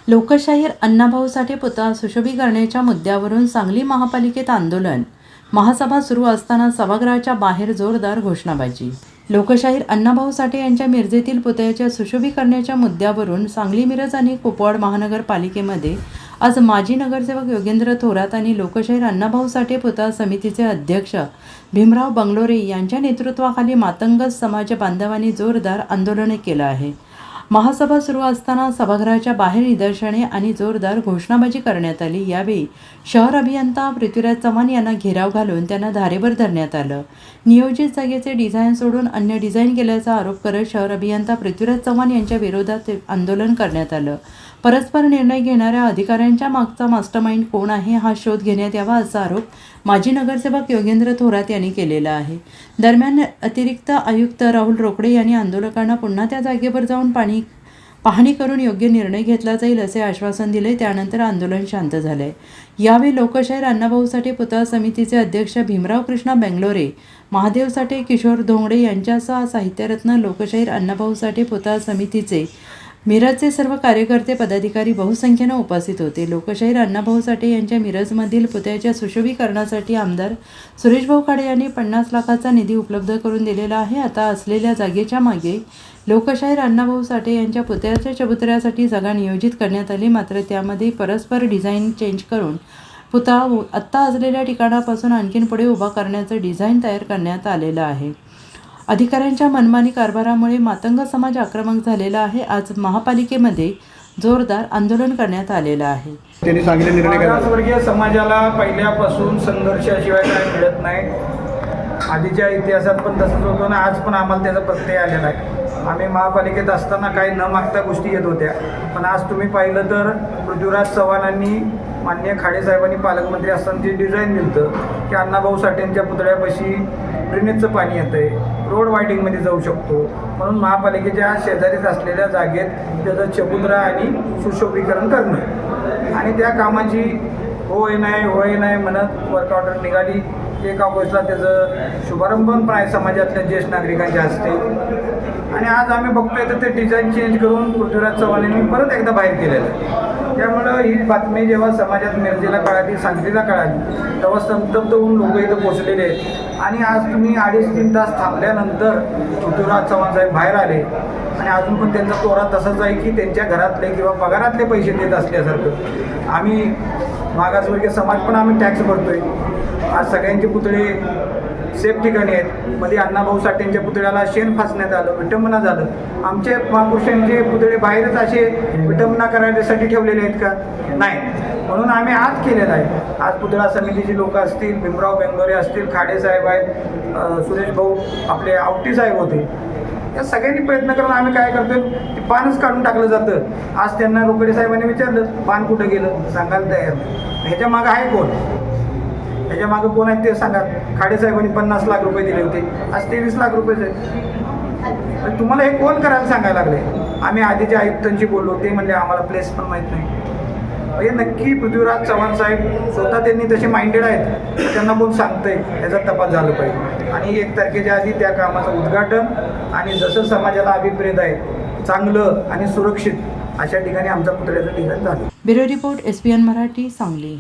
लोकशाहीर अण्णाभाऊ साठे पुतळा सुशोभीकरणाच्या मुद्द्यावरून सांगली महापालिकेत आंदोलन. महासभा सुरू असताना सभागृहाच्या बाहेर जोरदार घोषणाबाजी. लोकशाहीर अण्णाभाऊ साठे यांच्या मिरजेतील पुतळ्याच्या सुशोभीकरणाच्या मुद्द्यावरून सांगली, मिरज आणि कुपवाड महानगरपालिकेमध्ये आज माजी नगरसेवक योगेंद्र थोरात आणि लोकशाहीर अण्णाभाऊ साठे पुतळा समितीचे अध्यक्ष भीमराव बंगलोरे यांच्या नेतृत्वाखाली मातंग समाज बांधवांनी जोरदार आंदोलन केलं आहे. महासभा सुरू असताना सभागृहाच्या बाहेर निदर्शने आणि जोरदार घोषणाबाजी करण्यात आली. यावेळी शहर अभियंता पृथ्वीराज चव्हाण यांना घेराव घालून त्यांना धारेवर धरण्यात आलं. नियोजित जागेचे डिझाईन सोडून अन्य डिझाईन केल्याचा आरोप करत शहर अभियंता पृथ्वीराज चव्हाण यांच्या विरोधात आंदोलन करण्यात आलं. परस्पर निर्णय घेणाऱ्या अधिकाऱ्यांच्या मागचा मास्टरमाइंड कोण आहे हा शोध घेण्यात यावा असा आरोप माजी नगरसेवक योगेंद्र थोरात यांनी केलेला आहे. दरम्यान अतिरिक्त आयुक्त राहुल रोकडे यांनी आंदोलकांना पुन्हा त्या जागेवर जाऊन पाहणी करून योग्य निर्णय घेतला जाईल असे आश्वासन दिले. त्यानंतर आंदोलन शांत झाले. यावेळी लोकशाहीर अण्णाभाऊ साठे पुतळा समितीचे अध्यक्ष भीमराव कृष्णा बेंगलोरे, महादेव साठे, किशोर धोंगडे यांच्यासह साहित्यरत्न लोकशाहीर अण्णाभाऊ साठे पुतळा समितीचे मिरजचे सर्व कार्यकर्ते, पदाधिकारी बहुसंख्येने उपस्थित होते. लोकशाहीर अण्णाभाऊ साठे यांच्या मिरजमधील पुतळ्याच्या सुशोभीकरणासाठी आमदार सुरेशभाऊ खाडे यांनी 50 लाखाचा निधी उपलब्ध करून दिलेला आहे. आता असलेल्या जागेच्या मागे लोकशाहीर अण्णाभाऊ साठे यांच्या पुतळ्याच्या चबुतऱ्यासाठी जागा नियोजित करण्यात आली. मात्र त्यामध्ये परस्पर डिझाईन चेंज करून पुतळा आत्ता असलेल्या ठिकाणापासून आणखीन पुढे उभा करण्याचं डिझाईन तयार करण्यात आलेलं आहे. अधिकाऱ्यांच्या मनमानी कारभारामुळे मातंग समाज आक्रमक झालेला आहे. आज महापालिकेमध्ये जोरदार आंदोलन करण्यात आलेलं आहे. त्यांनी सांगितले मागासवर्गीय समाजाला पहिल्यापासून संघर्षाशिवाय काय मिळत नाही. आधीच्या इतिहासात पण तसंच होतं ना, आज पण आम्हाला त्याचा प्रत्यय आलेला आहे. आम्ही महापालिकेत असताना काही न मागता गोष्टी येत होत्या, पण आज तुम्ही पाहिलं तर पृथ्वीराज चव्हाणांनी, माननीय खाडे साहेबांनी पालकमंत्री असताना जे डिझाईन दिलं की अण्णाभाऊ साठेंच्या पुतळ्यापाशी ड्रेनेजचं पाणी येतं आहे, रोड वायडिंगमध्ये जाऊ शकतो, म्हणून महापालिकेच्या शेजारीच असलेल्या जागेत त्याचं चबुतरा आणि सुशोभीकरण करणं आणि त्या कामाची होय नाही म्हणत वर्क ऑर्डर निघाली. 1 ऑगस्टला त्याचं शुभारंभ पण आहे समाजातल्या ज्येष्ठ नागरिकांच्या हस्ते आणि आज आम्ही बघतोय तर ते डिझाईन चेंज करून पृथ्वीराज चव्हाण यांनी परत एकदा बाहेर केलेलं आहे. त्यामुळं ही बातमी जेव्हा समाजात मिरजेला कळाली, सांगलीला कळाली, तेव्हा संतप्त होऊन लोक इथं पोचलेले आहेत आणि आज तुम्ही 2.5-3 तास थांबल्यानंतर पृथ्वीराज चव्हाण साहेब बाहेर आले आणि अजून पण त्यांचा तोरा तसाच आहे की त्यांच्या घरातले किंवा पगारातले पैसे देत असल्यासारखं. आम्ही मागासवर्गीय समाज पण आम्ही टॅक्स भरतोय. आज सगळ्यांचे पुतळे सेफ ठिकाणी आहेत. मध्ये अण्णाभाऊ साठेंच्या पुतळ्याला शेण फासण्यात आलं, विटंबना झालं. आमचे महापुरुषांचे पुतळे बाहेरच असे विटंबना करण्यासाठी ठेवलेले आहेत का? नाही. म्हणून आम्ही आज केलेला आहे. आज पुतळा समितीची लोक असतील, भीमराव बेंगलोरे असतील, खाडे साहेब आहेत, सुरेश भाऊ आपले आवटी साहेब होते, या सगळ्यांनी प्रयत्न करून आम्ही काय करतो, ते पानच काढून टाकलं जातं. आज त्यांना रोकडे साहेबांनी विचारलं पान कुठं गेलं, सांगायला तयार नाही. ह्याच्या मागं आहे कोण? ह्याच्या मागं कोण आहेत ते सांगा. खाडे साहेबांनी 50 लाख रुपये दिले होते, आज 23 लाख रुपये आहेत. तुम्हाला हे कोण करायला सांगायला लागले? आम्ही आधीच्या आयुक्तांशी बोललो, ते म्हणले आम्हाला प्लेस पण माहीत नाही. हे नक्की पृथ्वीराज चव्हाण साहेब स्वतः त्यांनी तसे माइंडेड आहेत, त्यांना कोण सांगतंय याचा तपास झाला पाहिजे आणि 1 तारखेच्या आधी त्या कामाचं उद्घाटन आणि जसं समाजाला अभिप्रेत आहे चांगलं आणि सुरक्षित अशा ठिकाणी आमचा पुतळ्याचं ठिकाण झालं. Bureau report, SPN Marathi, Sangli.